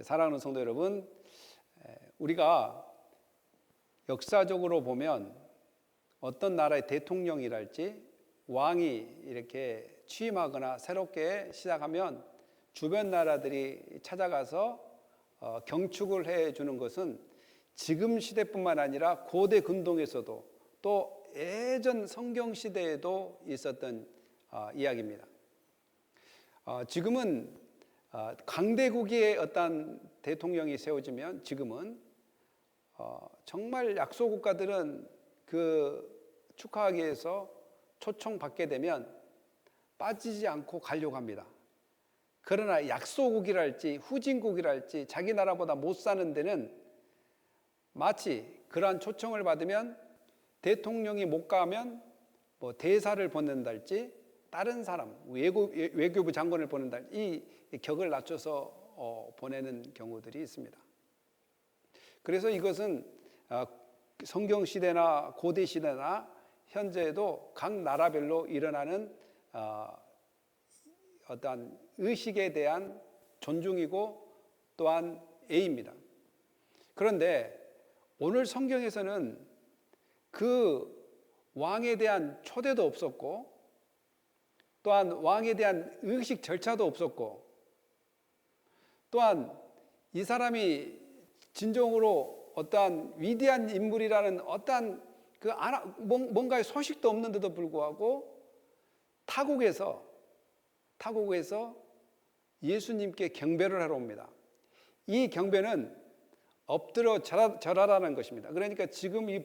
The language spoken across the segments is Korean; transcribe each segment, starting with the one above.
사랑하는 성도 여러분, 우리가 역사적으로 보면 어떤 나라의 대통령이랄지 왕이 이렇게 취임하거나 새롭게 시작하면 주변 나라들이 찾아가서 경축을 해주는 것은 지금 시대뿐만 아니라 고대 근동에서도 또 예전 성경 시대에도 있었던 이야기입니다. 지금은 강대국의 어떤 대통령이 세워지면 지금은 정말 약소 국가들은 그 축하하기 위해서 초청받게 되면 빠지지 않고 가려고 합니다. 그러나 약소국이랄지 후진국이랄지 자기 나라보다 못 사는 데는 마치 그러한 초청을 받으면 대통령이 못 가면 뭐 대사를 보낸달지 다른 사람 외교부 장관을 보낸달지 이 격을 낮춰서 보내는 경우들이 있습니다. 그래서 이것은 성경 시대나 고대 시대나 현재에도 각 나라별로 일어나는 어떠한 의식에 대한 존중이고 또한 예입니다. 그런데 오늘 성경에서는 그 왕에 대한 초대도 없었고 또한 왕에 대한 의식 절차도 없었고 또한 이 사람이 진정으로 어떠한 위대한 인물이라는 어떠한 뭔가의 소식도 없는데도 불구하고 타국에서 예수님께 경배를 하러 옵니다. 이 경배는 엎드려 절하라는 것입니다. 그러니까 지금 이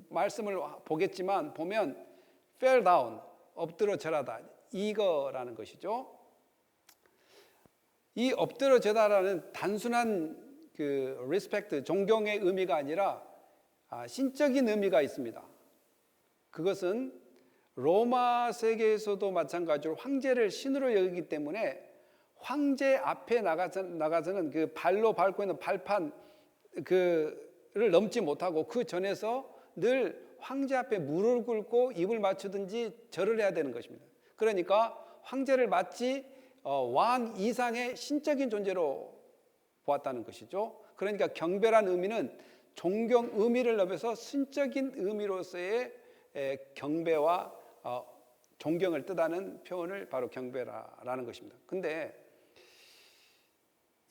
말씀을 보겠지만 보면 fell down, 엎드려 절하다 이거라는 것이죠. 이 엎드려 절하라는 단순한 그 respect, 존경의 의미가 아니라 신적인 의미가 있습니다. 그것은 로마 세계에서도 마찬가지로 황제를 신으로 여기기 때문에 황제 앞에 나가서는 그 발로 밟고 있는 발판 그를 넘지 못하고 그 전에서 늘 황제 앞에 무릎을 꿇고 입을 맞추든지 절을 해야 되는 것입니다. 그러니까 황제를 마치 왕 이상의 신적인 존재로 보았다는 것이죠. 그러니까 경배란 의미는 존경 의미를 넘어서 신적인 의미로서의 경배와 존경을 뜻하는 표현을 바로 경배라는 것입니다. 근데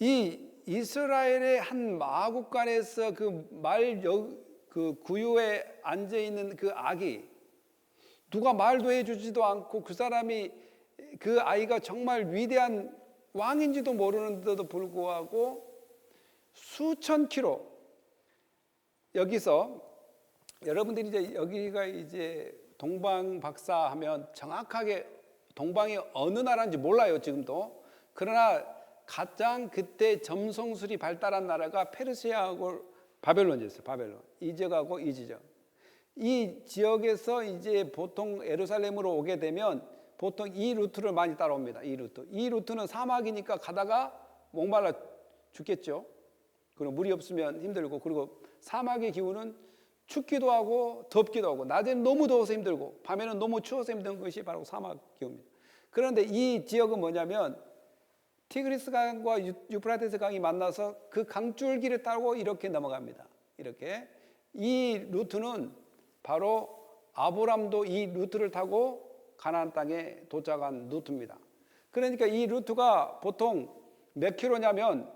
이 이스라엘의 한 마구간에서 그 구유에 앉아 있는 그 아기, 누가 말도 해주지도 않고 그 사람이 그 아이가 정말 위대한 왕인지도 모르는데도 불구하고 수천 킬로 여기서 여러분들이 이제 여기가 이제 동방 박사 하면 정확하게 동방이 어느 나라인지 몰라요 지금도. 그러나 가장 그때 점성술이 발달한 나라가 페르시아하고 바벨론이었어요. 바벨론 이 지역하고 이 지역. 이 지역에서 이제 보통 예루살렘으로 오게 되면 보통 이 루트를 많이 따라옵니다. 이 루트는 사막이니까 가다가 목말라 죽겠죠. 그리고 물이 없으면 힘들고, 그리고 사막의 기후는 춥기도 하고 덥기도 하고, 낮에는 너무 더워서 힘들고 밤에는 너무 추워서 힘든 것이 바로 사막 기후입니다. 그런데 이 지역은 뭐냐면 티그리스 강과 유프라테스 강이 만나서 그 강줄기를 따고 이렇게 넘어갑니다. 이렇게 이 루트는 바로 아브람도 이 루트를 타고 가나안 땅에 도착한 루트입니다. 그러니까 이 루트가 보통 몇 킬로냐면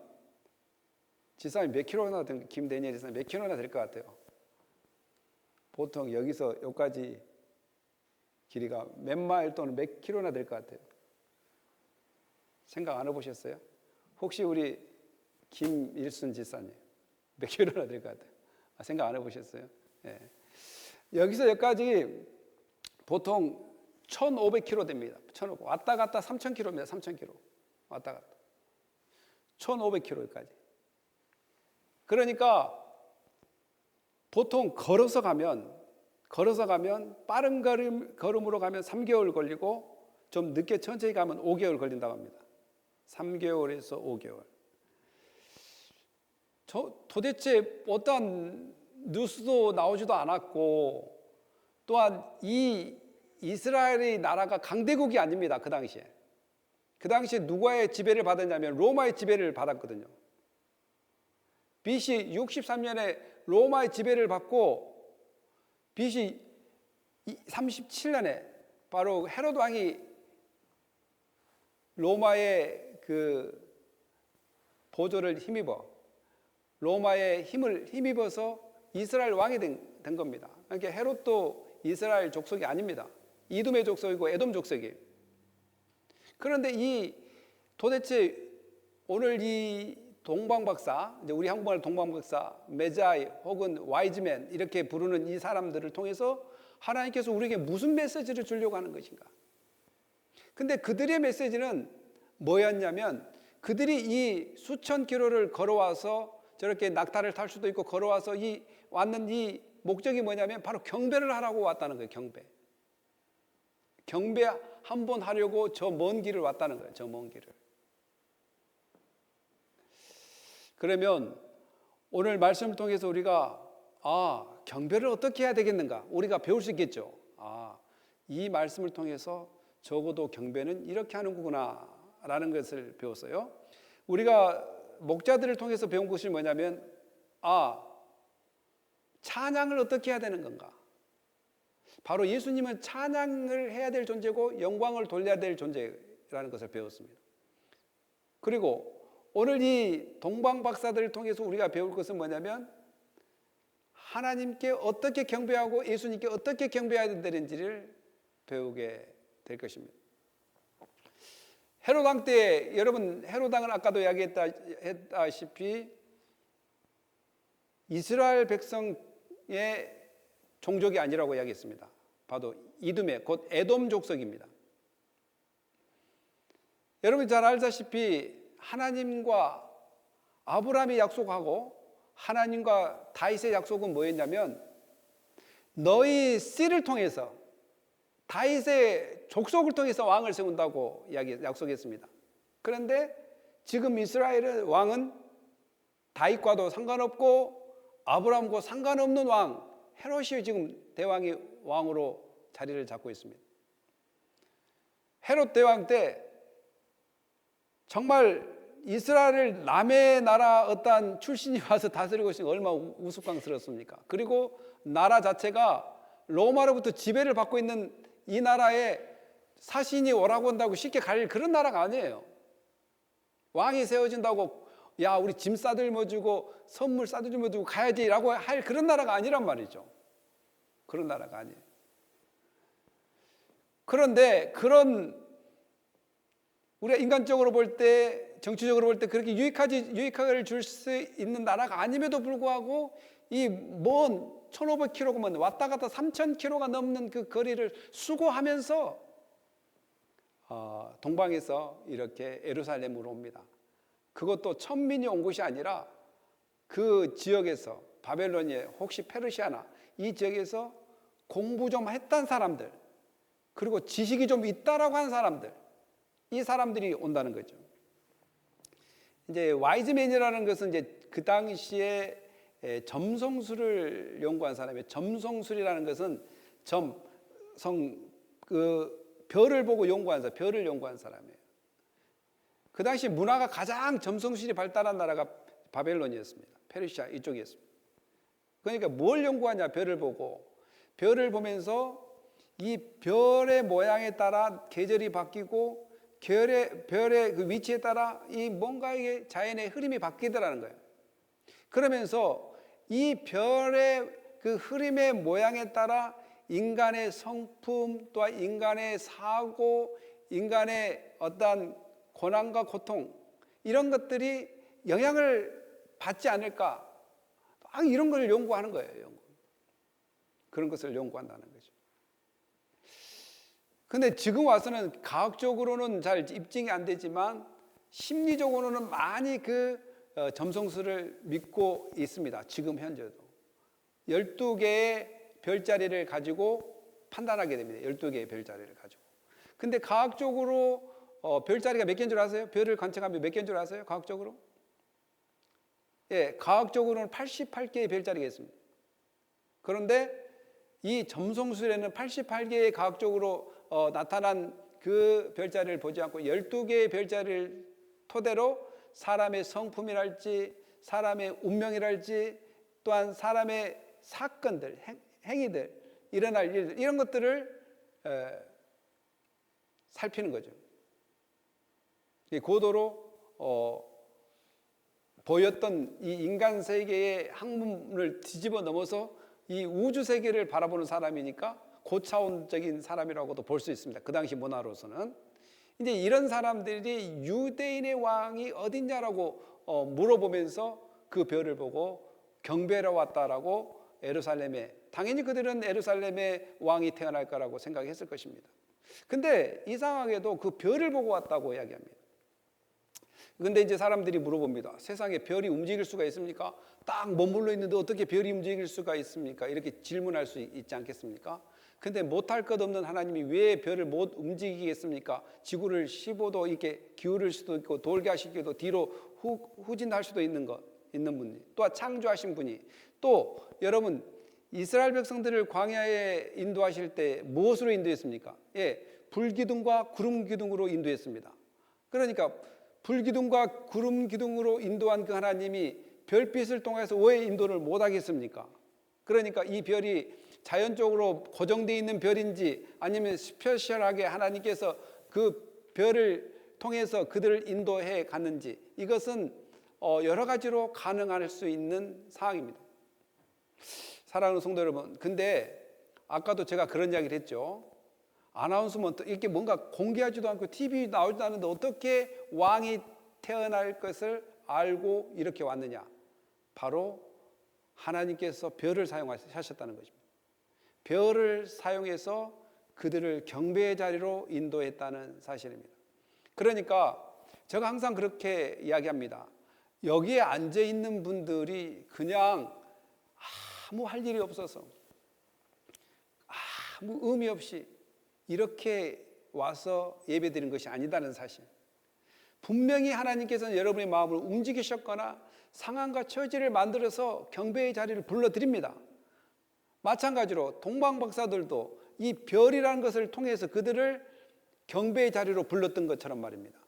지사님 몇 킬로나 김대니엘 지사님 몇 킬로나 될 것 같아요. 보통 여기서 여기까지 길이가 몇 마일 또는 몇 킬로나 될 것 같아요. 생각 안 해보셨어요? 혹시 우리 김일순 지사님 몇 킬로나 될 것 같아요? 생각 안 해보셨어요? 예. 여기서 여기까지 보통 1,500km 됩니다. 1,500. 왔다 갔다 3,000km입니다. 3,000km. 왔다 갔다. 1,500km까지. 그러니까 보통 걸어서 가면 빠른 걸음으로 가면 3개월 걸리고 좀 늦게 천천히 가면 5개월 걸린다고 합니다. 3개월에서 5개월. 도대체 어떠한 뉴스도 나오지도 않았고 또한 이 이스라엘의 나라가 강대국이 아닙니다. 그 당시에 누구의 지배를 받았냐면 로마의 지배를 받았거든요. BC 63년에 로마의 지배를 받고 BC 37년에 바로 헤로드 왕이 로마의 그 보조를 힘입어 로마의 힘을 힘입어서 이스라엘 왕이 된 겁니다. 그러니까 헤롯도 이스라엘 족속이 아닙니다. 이돔의 족속이고 에돔 족속이에요. 그런데 이 도대체 오늘 이 동방박사, 이제 우리 한국말 동방박사, 메자이 혹은 와이즈맨 이렇게 부르는 이 사람들을 통해서 하나님께서 우리에게 무슨 메시지를 주려고 하는 것인가? 근데 그들의 메시지는 뭐였냐면 그들이 이 수천 킬로를 걸어와서 저렇게 낙타를 탈 수도 있고 걸어와서 왔는 이 목적이 뭐냐면 바로 경배를 하라고 왔다는 거예요. 경배 한 번 하려고 저 먼 길을 왔다는 거예요. 저 먼 길을. 그러면 오늘 말씀을 통해서 우리가 경배를 어떻게 해야 되겠는가? 우리가 배울 수 있겠죠. 이 말씀을 통해서 적어도 경배는 이렇게 하는구나 라는 것을 배웠어요. 우리가 목자들을 통해서 배운 것이 뭐냐면 찬양을 어떻게 해야 되는 건가? 바로 예수님은 찬양을 해야 될 존재고 영광을 돌려야 될 존재라는 것을 배웠습니다. 그리고 오늘 이 동방박사들을 통해서 우리가 배울 것은 뭐냐면 하나님께 어떻게 경배하고 예수님께 어떻게 경배해야 되는지를 배우게 될 것입니다. 헤롯 왕 때 여러분 헤롯 왕은 아까도 이야기했다시피 이스라엘 백성의 종족이 아니라고 이야기했습니다. 바로 이둠의 곧 에돔 족속입니다. 여러분이 잘 알다시피 하나님과 아브라함이 약속하고 하나님과 다윗의 약속은 뭐였냐면 너희 씨를 통해서 다윗의 족속을 통해서 왕을 세운다고 약속했습니다. 그런데 지금 이스라엘의 왕은 다윗과도 상관없고 아브라함과 상관없는 왕 헤롯이 지금 대왕이 왕으로 자리를 잡고 있습니다. 헤롯 대왕 때 정말 이스라엘을 남의 나라 어떤 출신이 와서 다스리고 있으니 얼마나 우스꽝스럽습니까? 그리고 나라 자체가 로마로부터 지배를 받고 있는 이 나라에 사신이 오라고 한다고 쉽게 갈 그런 나라가 아니에요. 왕이 세워진다고 야 우리 짐 싸들며 주고 선물 싸들며 주고 가야지라고 할 그런 나라가 아니란 말이죠. 그런 나라가 아니에요. 그런데 그런 우리가 인간적으로 볼 때 정치적으로 볼 때 그렇게 유익하게 줄 수 있는 나라가 아님에도 불구하고 이 먼 1500km면 왔다 갔다 3000km가 넘는 그 거리를 수고하면서 동방에서 이렇게 예루살렘으로 옵니다. 그것도 천민이 온 것이 아니라 그 지역에서 바벨론에 혹시 페르시아나 이 지역에서 공부 좀 했던 사람들 그리고 지식이 좀 있다라고 한 사람들 이 사람들이 온다는 거죠. 이제 와이즈맨이라는 것은 이제 그 당시에 점성술을 연구한 사람이에요. 점성술이라는 것은 별을 보고 연구한 사람, 별을 연구한 사람이에요. 그 당시 문화가 가장 점성술이 발달한 나라가 바벨론이었습니다. 페르시아 이쪽이었습니다. 그러니까 뭘 연구하냐? 별을 보고 별을 보면서 이 별의 모양에 따라 계절이 바뀌고 별의 그 위치에 따라 이 뭔가 이게 자연의 흐름이 바뀌더라는 거예요. 그러면서 이 별의 그 흐름의 모양에 따라 인간의 성품 또한 인간의 사고, 인간의 어떤 고난과 고통 이런 것들이 영향을 받지 않을까? 이런 걸 연구하는 거예요. 그런 것을 연구한다는 거죠. 근데 지금 와서는 과학적으로는 잘 입증이 안 되지만 심리적으로는 많이 그 점성술을 믿고 있습니다. 지금 현재도 12개의 별자리를 가지고 판단하게 됩니다. 12개의 별자리를 가지고. 근데 과학적으로 별자리가 몇 개인 줄 아세요? 별을 관측하면 몇 개인 줄 아세요? 과학적으로? 예, 과학적으로는 88개의 별자리가 있습니다. 그런데 이 점성술에는 88개의 과학적으로 나타난 그 별자리를 보지 않고 12개의 별자리를 토대로 사람의 성품이랄지 사람의 운명이랄지 또한 사람의 사건들, 행위들, 일어날 일들 이런 것들을 살피는 거죠. 고도로 보였던 이 인간 세계의 학문을 뒤집어 넘어서 이 우주 세계를 바라보는 사람이니까 고차원적인 사람이라고도 볼 수 있습니다. 그 당시 문화로서는. 이제 이런 사람들이 유대인의 왕이 어딨냐라고 물어보면서 그 별을 보고 경배하러 왔다라고 예루살렘에, 당연히 그들은 예루살렘에 왕이 태어날 거라고 생각했을 것입니다. 근데 이상하게도 그 별을 보고 왔다고 이야기합니다. 근데 이제 사람들이 물어봅니다. 세상에 별이 움직일 수가 있습니까? 딱 머물러 있는데 어떻게 별이 움직일 수가 있습니까? 이렇게 질문할 수 있지 않겠습니까? 근데 못할 것 없는 하나님이 왜 별을 못 움직이겠습니까? 지구를 15도 이렇게 기울일 수도 있고 돌게 하시기도 뒤로 후진할 수도 있는 분이, 또 창조하신 분이, 또 여러분 이스라엘 백성들을 광야에 인도하실 때 무엇으로 인도했습니까? 불기둥과 구름 기둥으로 인도했습니다. 그러니까 불기둥과 구름 기둥으로 인도한 그 하나님이 별빛을 통해서 왜 인도를 못하겠습니까? 그러니까 이 별이 자연적으로 고정되어 있는 별인지 아니면 스페셜하게 하나님께서 그 별을 통해서 그들을 인도해 갔는지, 이것은 여러 가지로 가능할 수 있는 사항입니다. 사랑하는 성도 여러분, 근데 아까도 제가 그런 이야기를 했죠. 아나운서면 이렇게 뭔가 공개하지도 않고 TV 나오지도 않는데 어떻게 왕이 태어날 것을 알고 이렇게 왔느냐? 바로 하나님께서 별을 사용하셨다는 것입니다. 별을 사용해서 그들을 경배의 자리로 인도했다는 사실입니다. 그러니까 제가 항상 그렇게 이야기합니다. 여기에 앉아 있는 분들이 그냥 아무 할 일이 없어서 아무 의미 없이 이렇게 와서 예배드리는 것이 아니다는 사실. 분명히 하나님께서는 여러분의 마음을 움직이셨거나 상황과 처지를 만들어서 경배의 자리를 불러드립니다. 마찬가지로 동방박사들도 이 별이라는 것을 통해서 그들을 경배의 자리로 불렀던 것처럼 말입니다.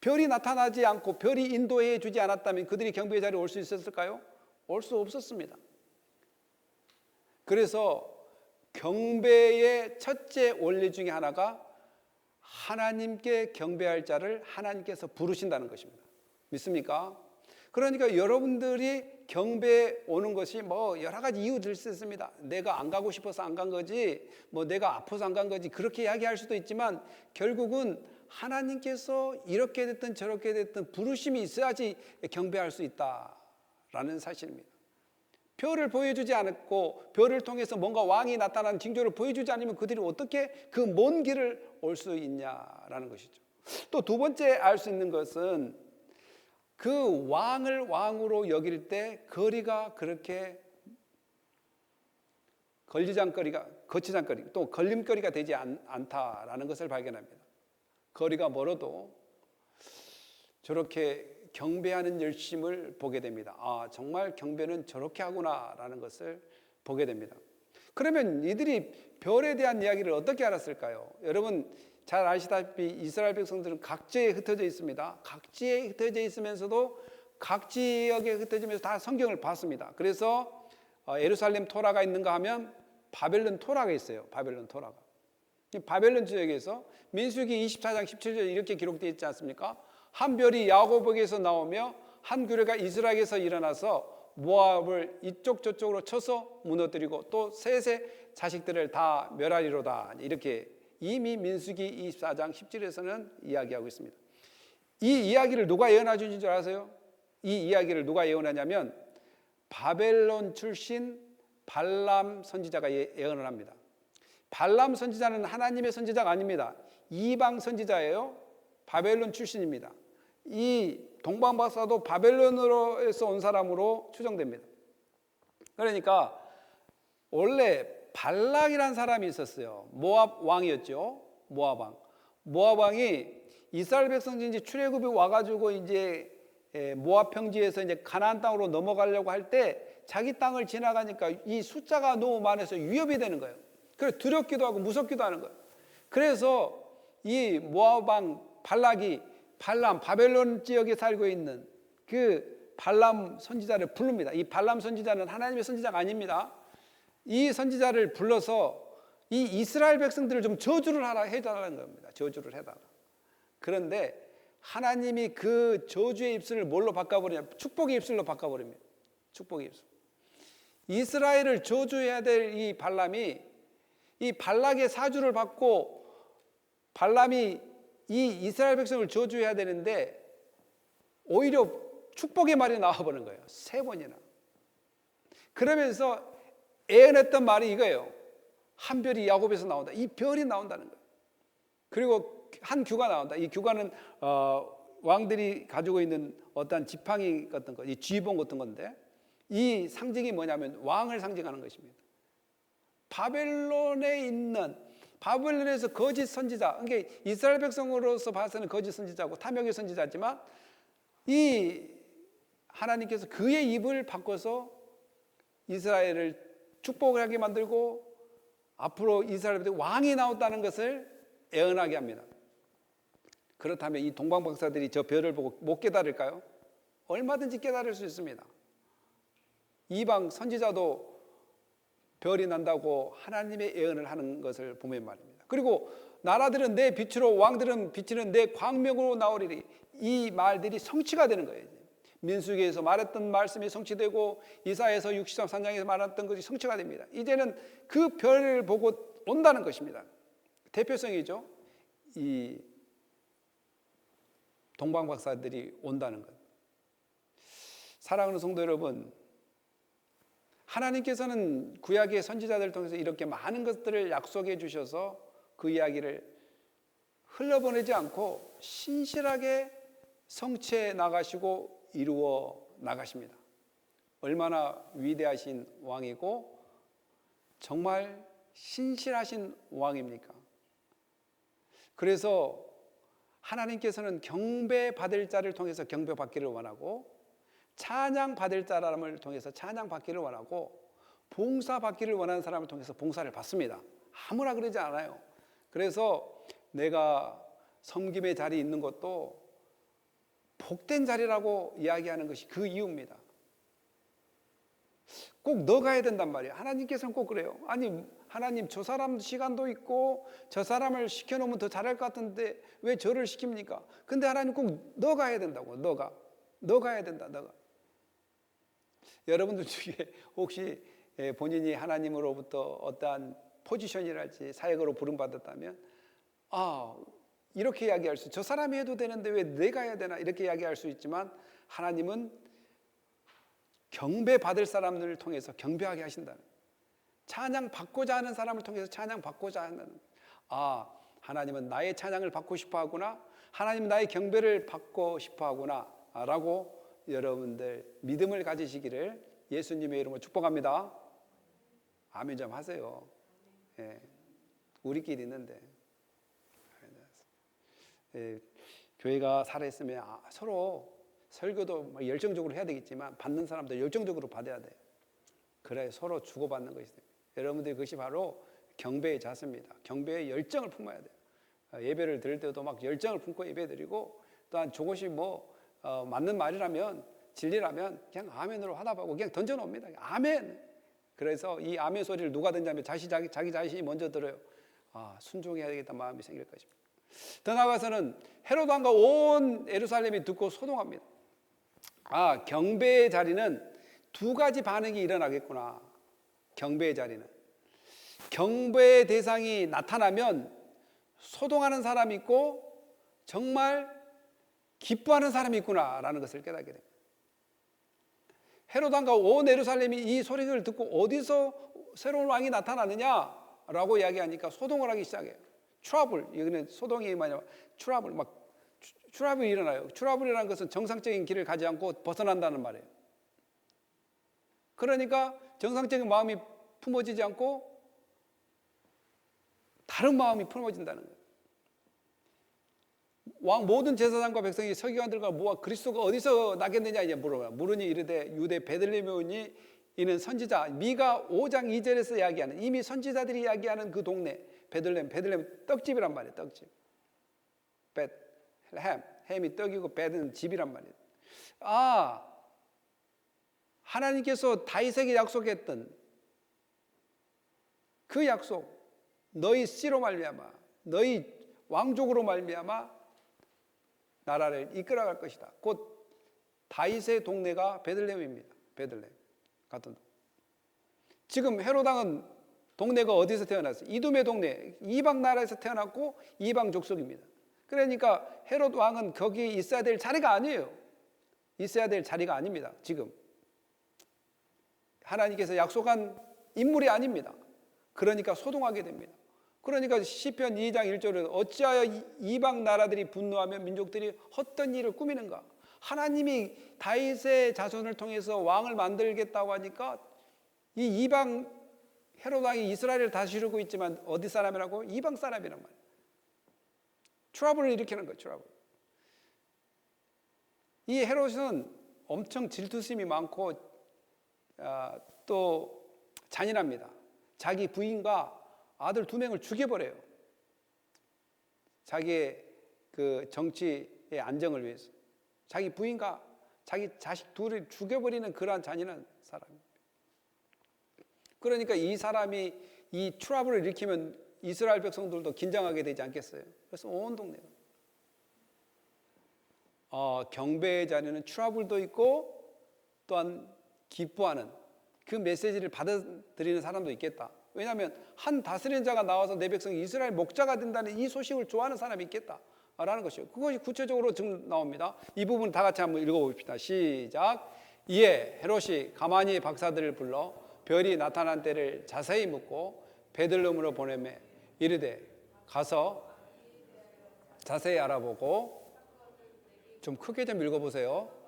별이 나타나지 않고 별이 인도해 주지 않았다면 그들이 경배의 자리에 올 수 있었을까요? 올 수 없었습니다. 그래서 경배의 첫째 원리 중에 하나가 하나님께 경배할 자를 하나님께서 부르신다는 것입니다. 믿습니까? 그러니까 여러분들이 경배에 오는 것이 뭐 여러 가지 이유들 수 있습니다. 내가 안 가고 싶어서 안 간 거지, 뭐 내가 아파서 안 간 거지, 그렇게 이야기할 수도 있지만 결국은 하나님께서 이렇게 됐든 저렇게 됐든 부르심이 있어야지 경배할 수 있다라는 사실입니다. 별을 보여주지 않았고 별을 통해서 뭔가 왕이 나타난 징조를 보여주지 않으면 그들이 어떻게 그 먼 길을 올 수 있냐라는 것이죠. 또 두 번째 알 수 있는 것은 그 왕을 왕으로 여길 때 거리가 그렇게 거치장거리 또 걸림거리가 되지 않다라는 것을 발견합니다. 거리가 멀어도 저렇게 경배하는 열심을 보게 됩니다. 정말 경배는 저렇게 하구나라는 것을 보게 됩니다. 그러면 이들이 별에 대한 이야기를 어떻게 알았을까요? 여러분 잘 아시다시피 이스라엘 백성들은 각지에 흩어져 있습니다. 각지에 흩어져 있으면서도 각 지역에 흩어지면서 다 성경을 봤습니다. 그래서 예루살렘 토라가 있는가 하면 바벨론 토라가 있어요. 바벨론 토라가. 바벨론 지역에서 민수기 24장 17절 이렇게 기록되어 있지 않습니까? 한 별이 야고복에서 나오며 한 규례가 이스라엘에서 일어나서 모압을 이쪽 저쪽으로 쳐서 무너뜨리고 또 셋의 자식들을 다 멸하리로다. 이렇게 이미 민수기 24장 10절에서는 이야기하고 있습니다. 이 이야기를 누가 예언해 주신 줄 아세요? 이 이야기를 누가 예언하냐면 바벨론 출신 발람 선지자가 예언을 합니다. 발람 선지자는 하나님의 선지자가 아닙니다. 이방 선지자예요. 바벨론 출신입니다. 이 동방박사도 바벨론으로에서 온 사람으로 추정됩니다. 그러니까 원래 발락이라는 사람이 있었어요. 모압 왕이었죠. 모압 왕. 모압 왕이 이스라엘 백성들이 이제 출애굽이 와가지고 이제 모압 평지에서 이제 가나안 땅으로 넘어가려고 할 때 자기 땅을 지나가니까 이 숫자가 너무 많아서 위협이 되는 거예요. 그래서 두렵기도 하고 무섭기도 하는 거예요. 그래서 이 모압 왕 발락이 발람 바벨론 지역에 살고 있는 그 발람 선지자를 부릅니다. 이 발람 선지자는 하나님의 선지자가 아닙니다. 이 선지자를 불러서 이 이스라엘 백성들을 좀 저주를 해달라는 겁니다. 저주를 해달라. 그런데 하나님이 그 저주의 입술을 뭘로 바꿔버리냐? 축복의 입술로 바꿔버립니다. 축복의 입술. 이스라엘을 저주해야 될 이 발람이 이 발락의 사주를 받고 발람이 이 이스라엘 백성을 저주해야 되는데 오히려 축복의 말이 나와버린 거예요. 3번이나. 그러면서 애언했던 말이 이거예요. 한 별이 야곱에서 나온다. 이 별이 나온다는 거예요. 그리고 한 규가 나온다. 이 규가는 왕들이 가지고 있는 어떤 지팡이 같은 거, 이 쥐봉 같은 건데 이 상징이 뭐냐면 왕을 상징하는 것입니다. 바벨론에서 거짓 선지자, 그러니까 이스라엘 백성으로서 봐서는 거짓 선지자고 탐욕의 선지자지만 이 하나님께서 그의 입을 바꿔서 이스라엘을 축복을 하게 만들고 앞으로 이스라엘에 왕이 나왔다는 것을 애언하게 합니다. 그렇다면 이 동방박사들이 저 별을 보고 못 깨달을까요? 얼마든지 깨달을 수 있습니다. 이방 선지자도 별이 난다고 하나님의 예언을 하는 것을 보면 말입니다. 그리고 나라들은 내 빛으로 왕들은 비치는 내 광명으로 나오리리. 이 말들이 성취가 되는 거예요. 민수기에서 말했던 말씀이 성취되고 이사야에서 63장에서 말했던 것이 성취가 됩니다. 이제는 그 별을 보고 온다는 것입니다. 대표성이죠. 이 동방박사들이 온다는 것. 사랑하는 성도 여러분, 하나님께서는 구약의 선지자들을 통해서 이렇게 많은 것들을 약속해 주셔서 그 이야기를 흘려보내지 않고 신실하게 성취해 나가시고 이루어 나가십니다. 얼마나 위대하신 왕이고 정말 신실하신 왕입니까? 그래서 하나님께서는 경배받을 자를 통해서 경배받기를 원하고 찬양받을 사람을 통해서 찬양받기를 원하고 봉사받기를 원하는 사람을 통해서 봉사를 받습니다. 아무나 그러지 않아요. 그래서 내가 섬김의 자리에 있는 것도 복된 자리라고 이야기하는 것이 그 이유입니다. 꼭 너 가야 된단 말이에요. 하나님께서는 꼭 그래요. 아니 하나님 저 사람 시간도 있고 저 사람을 시켜놓으면 더 잘할 것 같은데 왜 저를 시킵니까? 근데 하나님 꼭 너 가야 된다고. 너 가야 된다. 너가. 여러분들 중에 혹시 본인이 하나님으로부터 어떠한 포지션이랄지 사역으로 부름받았다면 이렇게 이야기할 수, 저 사람이 해도 되는데 왜 내가 해야 되나 이렇게 이야기할 수 있지만 하나님은 경배받을 사람들을 통해서 경배하게 하신다는, 찬양 받고자 하는 사람을 통해서 찬양 받고자 하는, 하나님은 나의 찬양을 받고 싶어 하구나, 하나님은 나의 경배를 받고 싶어 하구나 라고 여러분들 믿음을 가지시기를 예수님의 이름으로 축복합니다. 아멘 좀 하세요. 예, 우리끼리 있는데 교회가 살아있으면 서로 설교도 열정적으로 해야 되겠지만 받는 사람도 열정적으로 받아야 돼요. 그래 서로 주고받는 것이 됩니다. 여러분들 그것이 바로 경배의 자세입니다. 경배의 열정을 품어야 돼요. 예배를 드릴 때도 막 열정을 품고 예배 드리고, 또한 저것이 맞는 말이라면 진리라면 그냥 아멘으로 화답하고 그냥 던져놓습니다. 아멘. 그래서 이 아멘 소리를 누가 듣냐면 자기 자신이 먼저 들어요. 순종해야 되겠다 마음이 생길 것입니다. 더 나아가서는 헤롯 왕과 온 예루살렘이 듣고 소동합니다. 경배의 자리는 두 가지 반응이 일어나겠구나. 경배의 자리는 경배의 대상이 나타나면 소동하는 사람이 있고 정말 기뻐하는 사람이 있구나라는 것을 깨닫게 됩니다. 헤롯 왕과 온 예루살렘이 이 소리를 듣고 어디서 새로운 왕이 나타나느냐라고 이야기하니까 소동을 하기 시작해요. 트러블, 여기는 소동이 뭐냐면 트러블이 일어나요. 트러블이라는 것은 정상적인 길을 가지 않고 벗어난다는 말이에요. 그러니까 정상적인 마음이 품어지지 않고 다른 마음이 품어진다는 거예요. 왕 모든 제사장과 백성이 서기관들과 모아 그리스도가 어디서 나겠느냐 이제 물으니 이르되 유대 베들레헴에 오니 이는 선지자 미가 5장 2절에서 이야기하는, 이미 선지자들이 이야기하는 그 동네 베들레헴 떡집이란 말이에요. 떡집. 햄이 떡이고 벳은 집이란 말이에요. 하나님께서 다윗에게 약속했던 그 약속, 너희 씨로 말미암아, 너희 왕족으로 말미암아 나라를 이끌어갈 것이다. 곧 다윗의 동네가 베들레헴입니다. 베들레헴 같은 동네. 지금 헤롯 왕은 동네가 어디서 태어났어요? 이둠의 동네, 이방 나라에서 태어났고 이방 족속입니다. 그러니까 헤롯 왕은 거기 있어야 될 자리가 아니에요. 있어야 될 자리가 아닙니다. 지금 하나님께서 약속한 인물이 아닙니다. 그러니까 소동하게 됩니다. 그러니까 시편 2장 1절에 어찌하여 이방 나라들이 분노하며 민족들이 헛된 일을 꾸미는가? 하나님이 다윗의 자손을 통해서 왕을 만들겠다고 하니까 이 이방 헤롯 왕이 이스라엘을 다스리고 있지만 어디 사람이라고? 이방 사람이란 말이에요. 트러블을 일으키는 거예요. 트러블. 이 헤롯은 엄청 질투심이 많고 또 잔인합니다. 자기 부인과 아들 2명을 죽여버려요. 자기의 그 정치의 안정을 위해서 자기 부인과 자기 자식 둘을 죽여버리는 그러한 잔인한 사람입니다. 그러니까 이 사람이 이 트러블을 일으키면 이스라엘 백성들도 긴장하게 되지 않겠어요? 그래서 온 동네가 경배의 자리는 트러블도 있고 또한 기뻐하는 그 메시지를 받아들이는 사람도 있겠다. 왜냐하면 한 다스리는 자가 나와서 내 백성이 이스라엘 목자가 된다는 이 소식을 좋아하는 사람이 있겠다라는 것이요. 그것이 구체적으로 지금 나옵니다. 이 부분 다 같이 한번 읽어봅시다. 시작. 이에 헤롯이 가만히 박사들을 불러 별이 나타난 때를 자세히 묻고 베들레헴으로 보내매 이르되 가서 자세히 알아보고 좀 크게 좀 읽어보세요.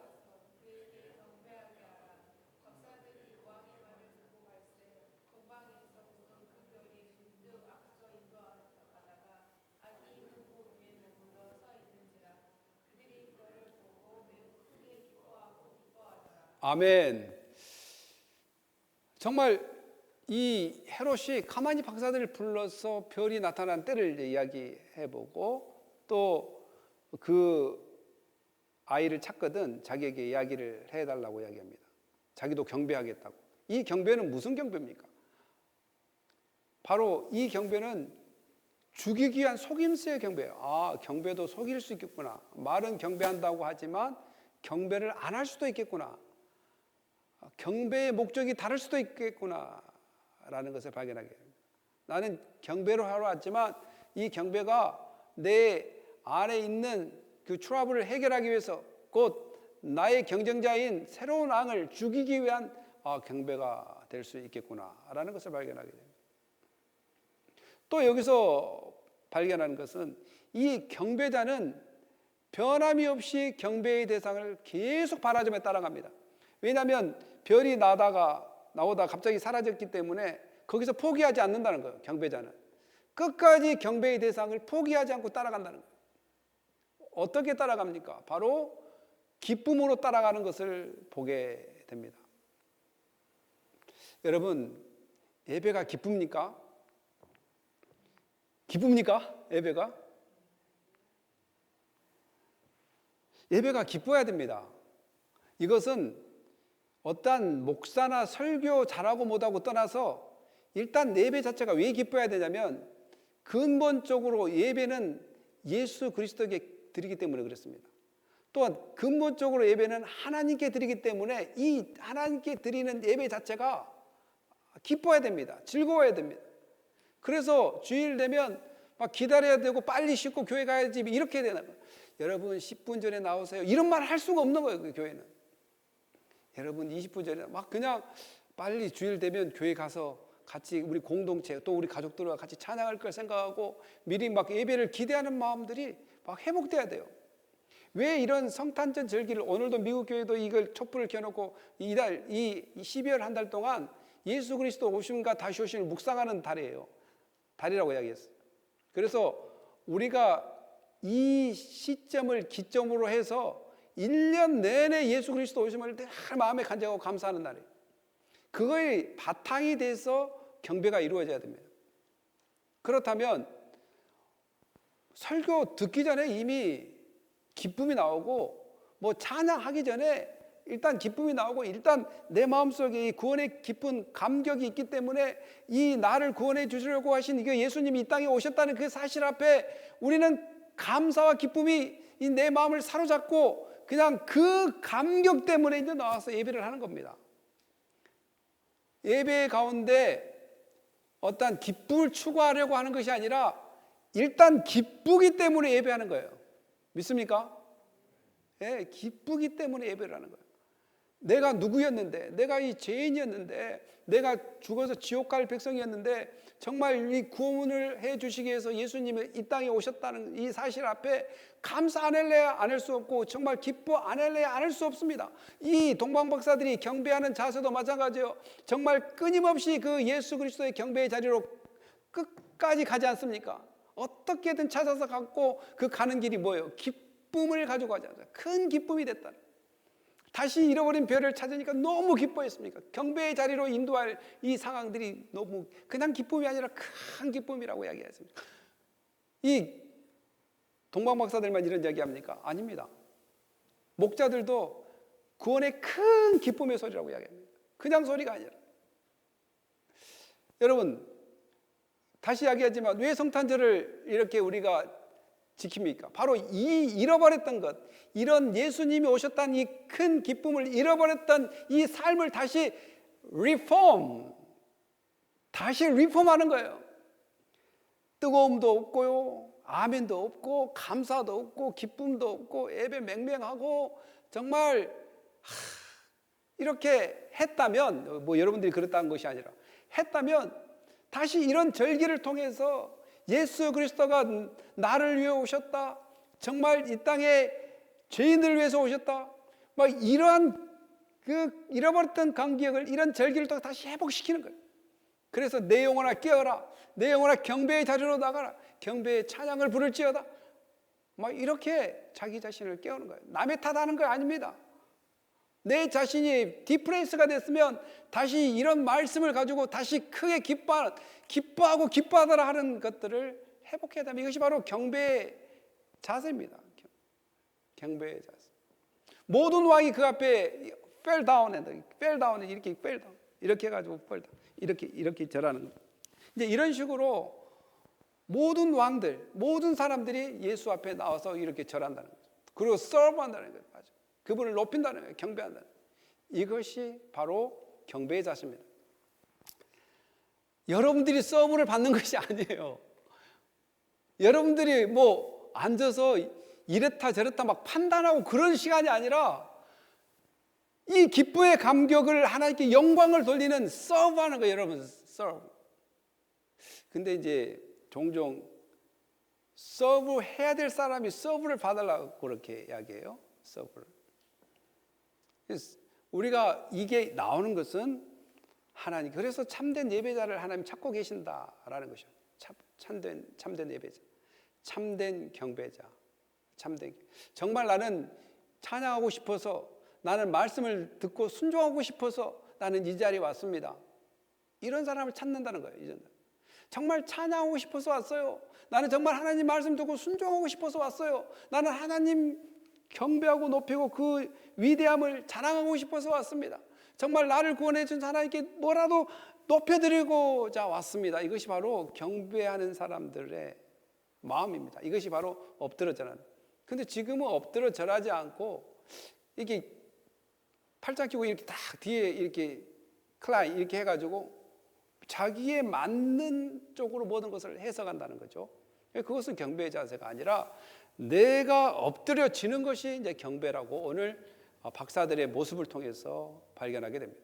아멘. 정말 이 헤롯이 가만히 박사들을 불러서 별이 나타난 때를 이야기해보고 또 그 아이를 찾거든 자기에게 이야기를 해달라고 이야기합니다. 자기도 경배하겠다고. 이 경배는 무슨 경배입니까? 바로 이 경배는 죽이기 위한 속임수의 경배예요. 경배도 속일 수 있겠구나. 말은 경배한다고 하지만 경배를 안 할 수도 있겠구나. 경배의 목적이 다를 수도 있겠구나 라는 것을 발견하게 됩니다. 나는 경배로 하러 왔지만 이 경배가 내 안에 있는 그 트러블을 해결하기 위해서 곧 나의 경쟁자인 새로운 왕을 죽이기 위한 경배가 될 수 있겠구나 라는 것을 발견하게 됩니다. 또 여기서 발견하는 것은 이 경배자는 변함이 없이 경배의 대상을 계속 바라점에 따라갑니다. 왜냐하면 별이 나오다 갑자기 사라졌기 때문에 거기서 포기하지 않는다는 거예요. 경배자는 끝까지 경배의 대상을 포기하지 않고 따라간다는 거예요. 어떻게 따라갑니까? 바로 기쁨으로 따라가는 것을 보게 됩니다. 여러분, 예배가 기쁩니까? 기쁩니까? 예배가 기뻐야 됩니다. 이것은 어떠한 목사나 설교 잘하고 못하고 떠나서 일단 예배 자체가 왜 기뻐야 되냐면 근본적으로 예배는 예수 그리스도에게 드리기 때문에 그렇습니다. 또한 근본적으로 예배는 하나님께 드리기 때문에 이 하나님께 드리는 예배 자체가 기뻐야 됩니다. 즐거워야 됩니다. 그래서 주일 되면 막 기다려야 되고 빨리 씻고 교회 가야지 이렇게 되는 거예요. 여러분 10분 전에 나오세요. 이런 말 할 수가 없는 거예요. 그 교회는. 여러분 20분 전에 막 그냥 빨리 주일 되면 교회 가서 같이 우리 공동체 또 우리 가족들과 같이 찬양할 걸 생각하고 미리 막 예배를 기대하는 마음들이 막 회복돼야 돼요. 왜 이런 성탄절 절기를 오늘도 미국 교회도 이걸 촛불을 켜놓고 이달 이 12월 한 달 동안 예수 그리스도 오심과 다시 오심을 묵상하는 달이라고 이야기했어요. 그래서 우리가 이 시점을 기점으로 해서 1년 내내 예수 그리스도 오심을 늘 마음에 간절하고 감사하는 날이에요. 그거의 바탕이 돼서 경배가 이루어져야 됩니다. 그렇다면 설교 듣기 전에 이미 기쁨이 나오고 뭐 찬양하기 전에 일단 기쁨이 나오고 일단 내 마음속에 이 구원의 깊은 감격이 있기 때문에 이 나를 구원해 주시려고 하신 그 예수님이 이 땅에 오셨다는 그 사실 앞에 우리는 감사와 기쁨이 이 내 마음을 사로잡고 그냥 그 감격 때문에 이제 나와서 예배를 하는 겁니다. 예배 가운데 어떤 기쁨을 추구하려고 하는 것이 아니라 일단 기쁘기 때문에 예배하는 거예요. 믿습니까? 예, 기쁘기 때문에 예배를 하는 거예요. 내가 누구였는데, 내가 이 죄인이었는데, 내가 죽어서 지옥 갈 백성이었는데 정말 이 구원을 해 주시기 위해서 예수님이 이 땅에 오셨다는 이 사실 앞에 감사 안 할래야 안 할 수 없고 정말 기뻐 안 할래야 안 할 수 없습니다. 이 동방박사들이 경배하는 자세도 마찬가지예요. 정말 끊임없이 그 예수 그리스도의 경배의 자리로 끝까지 가지 않습니까? 어떻게든 찾아서 갖고 그 가는 길이 뭐예요? 기쁨을 가지고 가지 않아요. 큰 기쁨이 됐다. 다시 잃어버린 별을 찾으니까 너무 기뻐했습니까? 경배의 자리로 인도할 이 상황들이 너무 그냥 기쁨이 아니라 큰 기쁨이라고 이야기했습니다. 이 동방박사들만 이런 이야기합니까? 아닙니다. 목자들도 구원의 큰 기쁨의 소리라고 이야기합니다. 그냥 소리가 아니라. 여러분, 다시 이야기하지만 왜 성탄절을 이렇게 우리가 지킵니까? 바로 이 잃어버렸던 것, 이런 예수님이 오셨다는 이 큰 기쁨을 잃어버렸던 이 삶을 다시 다시 리폼하는 거예요. 뜨거움도 없고요, 아멘도 없고, 감사도 없고, 기쁨도 없고, 예배 맹맹하고, 정말 이렇게 했다면, 뭐 여러분들이 그렇다는 것이 아니라 했다면 다시 이런 절기를 통해서 예수 그리스도가 나를 위해 오셨다, 정말 이 땅에 죄인들을 위해서 오셨다, 막 이러한 그 잃어버렸던 감격을 이런 절기를 통해 다시 회복시키는 거예요. 그래서 내 영혼아 깨어라, 내 영혼아 경배의 자리로 나가라, 경배의 찬양을 부를지어다, 막 이렇게 자기 자신을 깨우는 거예요. 남의 탓하는 거 아닙니다. 내 자신이 디프레스가 됐으면 다시 이런 말씀을 가지고 다시 크게 기뻐하고 기뻐하더라 하는 것들을 회복해야 됩니다. 이것이 바로 경배의 자세입니다. 경배의 자세. 모든 왕이 그 앞에 fell down 이렇게 해가지고 이렇게 절하는 거예요. 이제 이런 식으로 모든 왕들, 모든 사람들이 예수 앞에 나와서 이렇게 절한다는 거죠. 그리고 serve한다는 거죠. 그분을 높인다는 거예요. 경배한다는 거예요. 이것이 바로 경배의 자세입니다. 여러분들이 서브를 받는 것이 아니에요. 여러분들이 뭐 앉아서 이랬다 저랬다 막 판단하고 그런 시간이 아니라 이 기쁨의 감격을 하나님께 영광을 돌리는 서브하는 거예요. 여러분, 서브. 근데 이제 종종 서브 해야 될 사람이 서브를 받으려고 그렇게 이야기해요. 서브를. 우리가 이게 나오는 것은 하나님, 그래서 참된 예배자를 하나님 찾고 계신다라는 것이죠. 참된 예배자, 참된 경배자, 정말 나는 찬양하고 싶어서, 나는 말씀을 듣고 순종하고 싶어서 나는 이 자리에 왔습니다. 이런 사람을 찾는다는 거예요. 정말 찬양하고 싶어서 왔어요. 나는 정말 하나님 말씀 듣고 순종하고 싶어서 왔어요. 나는 하나님 경배하고 높이고 그 위대함을 자랑하고 싶어서 왔습니다. 정말 나를 구원해 준 하나님께 뭐라도 높여드리고자 왔습니다. 이것이 바로 경배하는 사람들의 마음입니다. 이것이 바로 엎드려 절하는. 근데 지금은 엎드려 절하지 않고 이렇게 팔짱 끼고 이렇게 딱 뒤에 이렇게 클라인 이렇게 해가지고 자기에 맞는 쪽으로 모든 것을 해석한다는 거죠. 그것은 경배의 자세가 아니라 내가 엎드려지는 것이 이제 경배라고 오늘 박사들의 모습을 통해서 발견하게 됩니다.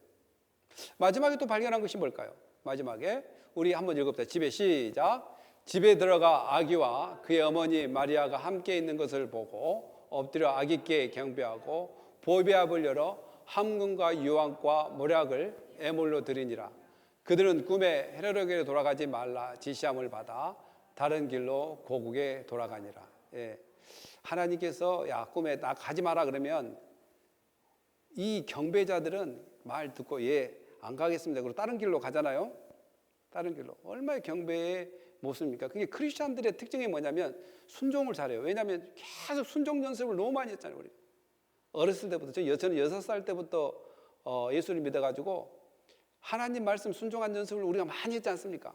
마지막에 또 발견한 것이 뭘까요? 마지막에 우리 한번 읽어봅시다. 집에 시작. 집에 들어가 아기와 그의 어머니 마리아가 함께 있는 것을 보고 엎드려 아기께 경배하고 보배압을 열어 함금과 유황과 모략을 애물로 드리니라. 그들은 꿈에 헤로데게로 돌아가지 말라 지시함을 받아 다른 길로 고국에 돌아가니라. 예. 하나님께서 야 꿈에 나 가지 마라 그러면 이 경배자들은 말 듣고 예 안 가겠습니다. 그리고 다른 길로 가잖아요. 다른 길로. 얼마나 경배의 모습입니까? 그게 크리스찬들의 특징이 뭐냐면 순종을 잘해요. 왜냐하면 계속 순종 연습을 너무 많이 했잖아요. 우리. 어렸을 때부터 저는 6살 때부터 예수를 믿어가지고 하나님 말씀 순종한 연습을 우리가 많이 했지 않습니까?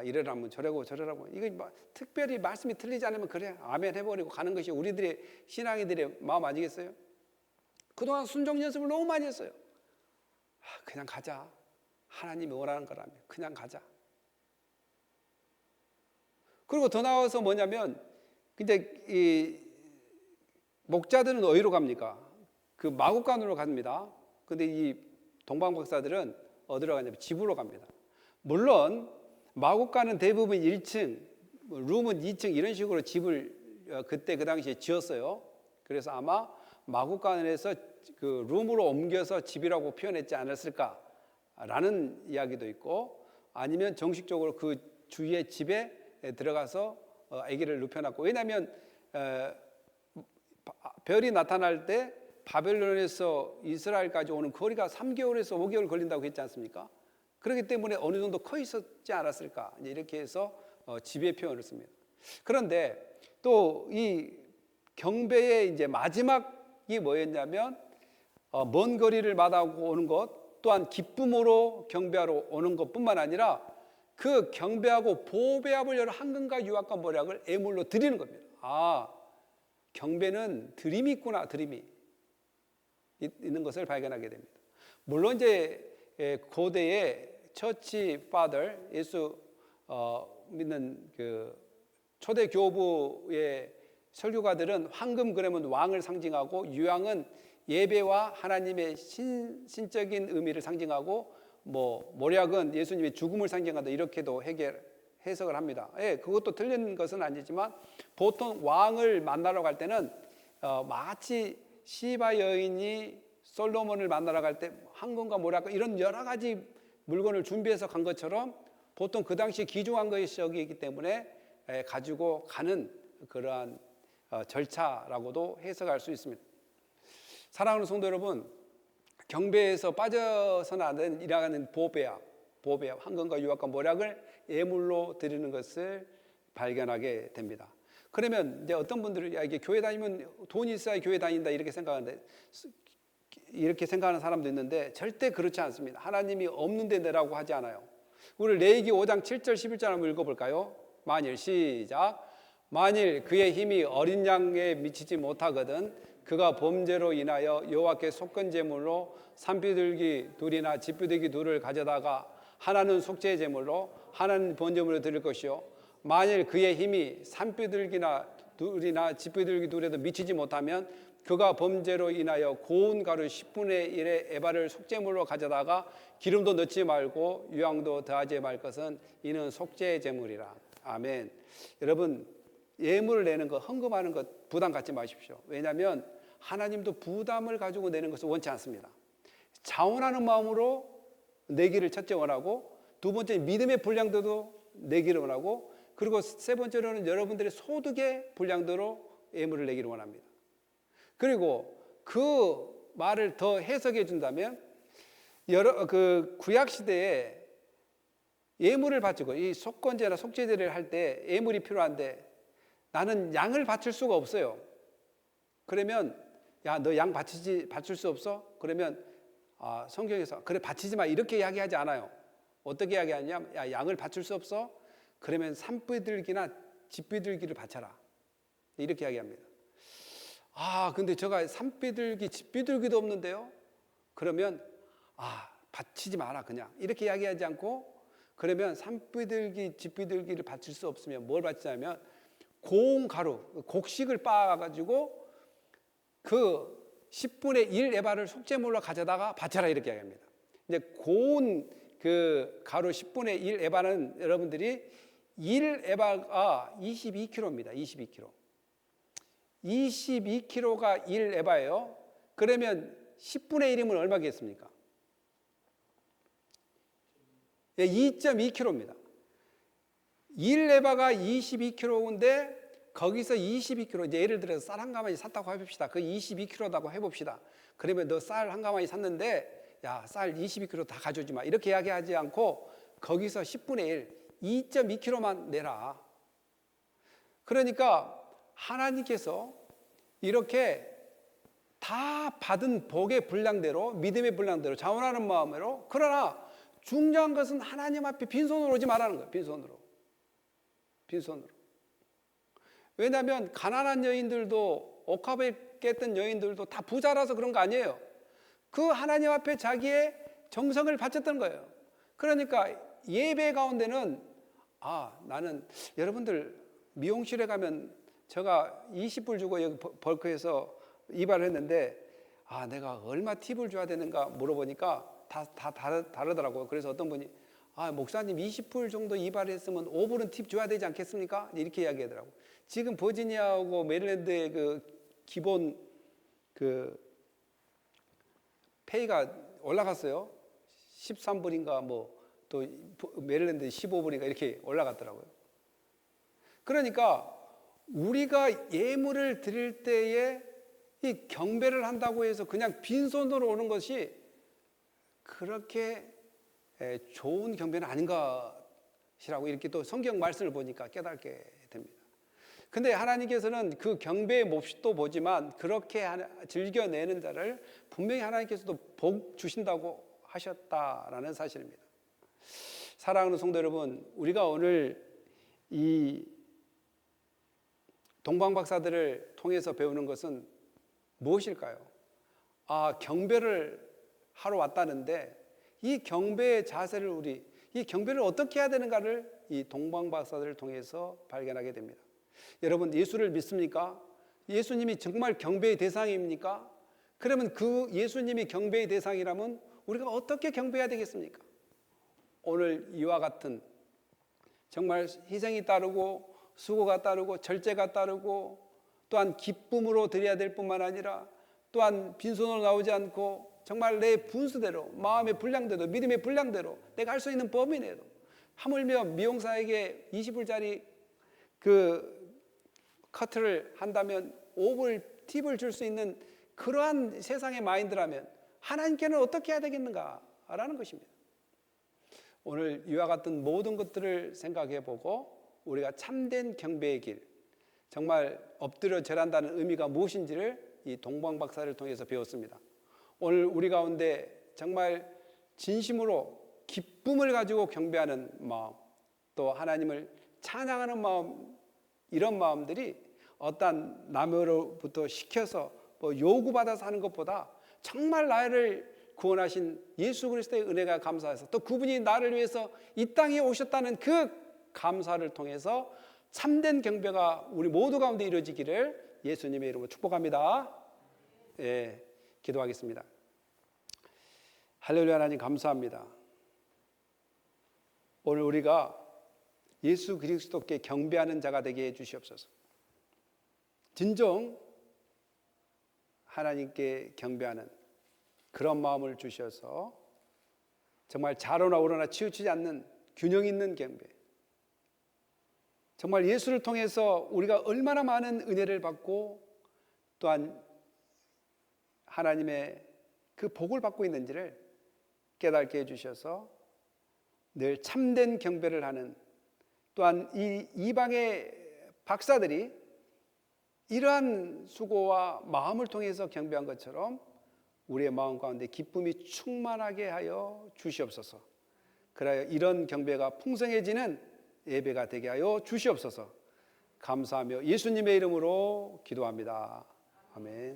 이래라면 저래고 저래라고, 이거 특별히 말씀이 틀리지 않으면 그래 아멘 해버리고 가는 것이 우리들의 신앙이들의 마음 아니겠어요? 그동안 순종 연습을 너무 많이 했어요. 그냥 가자, 하나님이 원하는 거라면 그냥 가자. 그리고 더 나아가서 뭐냐면, 근데 이 목자들은 어디로 갑니까? 그 마구간으로 갑니다. 근데 이 동방박사들은 어디로 가냐면 집으로 갑니다. 물론 마구간은 대부분 1층, 룸은 2층 이런 식으로 집을 그때 그 당시에 지었어요. 그래서 아마 마구간에서 그 룸으로 옮겨서 집이라고 표현했지 않았을까라는 이야기도 있고, 아니면 정식적으로 그 주위의 집에 들어가서 아기를 눕혀놨고, 왜냐하면 별이 나타날 때 바벨론에서 이스라엘까지 오는 거리가 3개월에서 5개월 걸린다고 했지 않습니까? 그렇기 때문에 어느 정도 커 있었지 않았을까, 이렇게 해서 지배 표현을 씁니다. 그런데 또 이 경배의 이제 마지막이 뭐였냐면, 먼 거리를 마다하고 오는 것, 또한 기쁨으로 경배하러 오는 것뿐만 아니라 그 경배하고 보배합을 여러 황금과 유황과 모략을 예물로 드리는 겁니다. 경배는 드림이 있구나, 드림이 있는 것을 발견하게 됩니다. 물론 이제 고대의 처치 파더, 예수 믿는 그 초대 교부의 설교가들은 황금 그러면 왕을 상징하고, 유황은 예배와 하나님의 신적인 의미를 상징하고, 모략은 예수님의 죽음을 상징한다, 이렇게도 해석을 합니다. 그것도 틀린 것은 아니지만, 보통 왕을 만나러 갈 때는 마치 시바 여인이 솔로몬을 만나러 갈 때 황금과 모략과 이런 여러 가지 물건을 준비해서 간 것처럼, 보통 그 당시 귀중한 것이기 때문에 가지고 가는 그러한 절차라고도 해석할 수 있습니다. 사랑하는 성도 여러분, 경배에서 빠져서는 안 되는 일하는 보배합, 황금과 유황과 모략을 예물로 드리는 것을 발견하게 됩니다. 그러면 이제 어떤 분들은 이게 교회 다니면 돈이 있어야 교회 다닌다 이렇게 생각하는데, 이렇게 생각하는 사람도 있는데 절대 그렇지 않습니다. 하나님이 없는데 내라고 하지 않아요. 우리 레위기 5장 7절 11절 한번 읽어볼까요? 만일 시작. 만일 그의 힘이 어린 양에 미치지 못하거든 그가 범죄로 인하여 여호와께 속건 제물로 산비둘기 둘이나 집비둘기 둘을 가져다가 하나는 속죄 제물로 하나는 번제물로 드릴 것이요, 만일 그의 힘이 산비둘기나 둘이나 집비둘기 둘에도 미치지 못하면 그가 범죄로 인하여 고운 가루 10분의 1의 에바를 속죄물로 가져다가 기름도 넣지 말고 유황도 더하지 말 것은 이는 속죄 제물이라. 아멘. 여러분, 예물을 내는 것, 헌금하는 것 부담 갖지 마십시오. 왜냐하면 하나님도 부담을 가지고 내는 것을 원치 않습니다. 자원하는 마음으로 내기를 첫째 원하고, 두 번째 믿음의 분량도도 내기를 원하고, 그리고 세 번째로는 여러분들의 소득의 분량도로 예물을 내기를 원합니다. 그리고 그 말을 더 해석해 준다면, 그 구약 시대에 예물을 바치고 이 속건제나 속죄제를 할 때 예물이 필요한데 나는 양을 바칠 수가 없어요. 그러면 야, 너 양 바칠 수 없어? 그러면 성경에서 그래 바치지 마 이렇게 이야기하지 않아요. 어떻게 이야기하냐면, 야, 양을 바칠 수 없어? 그러면 산비둘기나 집비둘기를 바쳐라, 이렇게 이야기합니다. 근데 제가 산비둘기 집비둘기도 없는데요? 그러면 바치지 마라, 그냥 이렇게 이야기하지 않고, 그러면 산비둘기 집비둘기를 바칠 수 없으면 뭘 바치냐면 고운 가루, 곡식을 빻아가지고 그 10분의 1 에바를 속죄물로 가져다가 바쳐라, 이렇게 이야기합니다. 이제 고운 그 가루 10분의 1 에바는 여러분들이 1 에바가 22kg입니다. 22kg. 22kg가 1 에바예요. 그러면 10분의 1이면 얼마겠습니까? 2.2kg입니다. 1 에바가 22kg인데 거기서 22kg, 이제 예를 들어서 쌀 한 가마니 샀다고 해봅시다. 그 22kg라고 해봅시다. 그러면 너 쌀 한 가마니 샀는데, 야, 쌀 22kg 다 가져오지 마, 이렇게 이야기하지 않고 거기서 10분의 1, 2.2kg만 내라. 그러니까 하나님께서 이렇게 다 받은 복의 분량대로, 믿음의 분량대로 자원하는 마음으로, 그러나 중요한 것은 하나님 앞에 빈손으로 오지 말라는 거예요. 빈손으로. 왜냐하면 가난한 여인들도, 옥합에 깼던 여인들도 다 부자라서 그런 거 아니에요. 그 하나님 앞에 자기의 정성을 바쳤던 거예요. 그러니까 예배 가운데는 나는, 여러분들 미용실에 가면 제가 20불 주고 여기 벌크에서 이발을 했는데 내가 얼마 팁을 줘야 되는가 물어보니까 다 다르더라고요. 그래서 어떤 분이 목사님 20불 정도 이발했으면 5불은 팁 줘야 되지 않겠습니까? 이렇게 이야기하더라고요. 지금 버지니아하고 메릴랜드의 그 기본 그 페이가 올라갔어요. 13불인가 또 메릴랜드 15불인가 이렇게 올라갔더라고요. 그러니까 우리가 예물을 드릴 때에 이 경배를 한다고 해서 그냥 빈손으로 오는 것이 그렇게 좋은 경배는 아닌 것이라고 이렇게 또 성경 말씀을 보니까 깨닫게 됩니다. 근데 하나님께서는 그 경배의 몫도 보지만 그렇게 즐겨내는 자를 분명히 하나님께서도 복 주신다고 하셨다라는 사실입니다. 사랑하는 성도 여러분, 우리가 오늘 이 동방박사들을 통해서 배우는 것은 무엇일까요? 경배를 하러 왔다는데 이 경배의 자세를 이 경배를 어떻게 해야 되는가를 이 동방박사들을 통해서 발견하게 됩니다. 여러분, 예수를 믿습니까? 예수님이 정말 경배의 대상입니까? 그러면 그 예수님이 경배의 대상이라면 우리가 어떻게 경배해야 되겠습니까? 오늘 이와 같은 정말 희생이 따르고 수고가 따르고 절제가 따르고 또한 기쁨으로 드려야 될 뿐만 아니라 또한 빈손으로 나오지 않고 정말 내 분수대로, 마음의 분량대로, 믿음의 분량대로 내가 할 수 있는 범위 내로, 하물며 미용사에게 20불짜리 그 커트를 한다면 5불 팁을 줄 수 있는 그러한 세상의 마인드라면 하나님께는 어떻게 해야 되겠는가라는 것입니다. 오늘 이와 같은 모든 것들을 생각해 보고 우리가 참된 경배의 길, 정말 엎드려 절한다는 의미가 무엇인지를 이 동방박사를 통해서 배웠습니다. 오늘 우리 가운데 정말 진심으로 기쁨을 가지고 경배하는 마음, 또 하나님을 찬양하는 마음, 이런 마음들이 어떤 남으로부터 시켜서 요구받아서 하는 것보다 정말 나를 구원하신 예수 그리스도의 은혜가 감사해서 또 그분이 나를 위해서 이 땅에 오셨다는 그 감사를 통해서 참된 경배가 우리 모두 가운데 이루어지기를 예수님의 이름으로 축복합니다. 기도하겠습니다. 할렐루야. 하나님 감사합니다. 오늘 우리가 예수 그리스도께 경배하는 자가 되게 해주시옵소서. 진정 하나님께 경배하는 그런 마음을 주셔서 정말 좌로나 우로나 치우치지 않는 균형 있는 경배, 정말 예수를 통해서 우리가 얼마나 많은 은혜를 받고 또한 하나님의 그 복을 받고 있는지를 깨닫게 해주셔서 늘 참된 경배를 하는, 또한 이 이방의 박사들이 이러한 수고와 마음을 통해서 경배한 것처럼 우리의 마음 가운데 기쁨이 충만하게 하여 주시옵소서. 그래야 이런 경배가 풍성해지는 예배가 되게 하여 주시옵소서. 감사하며 예수님의 이름으로 기도합니다. 아멘.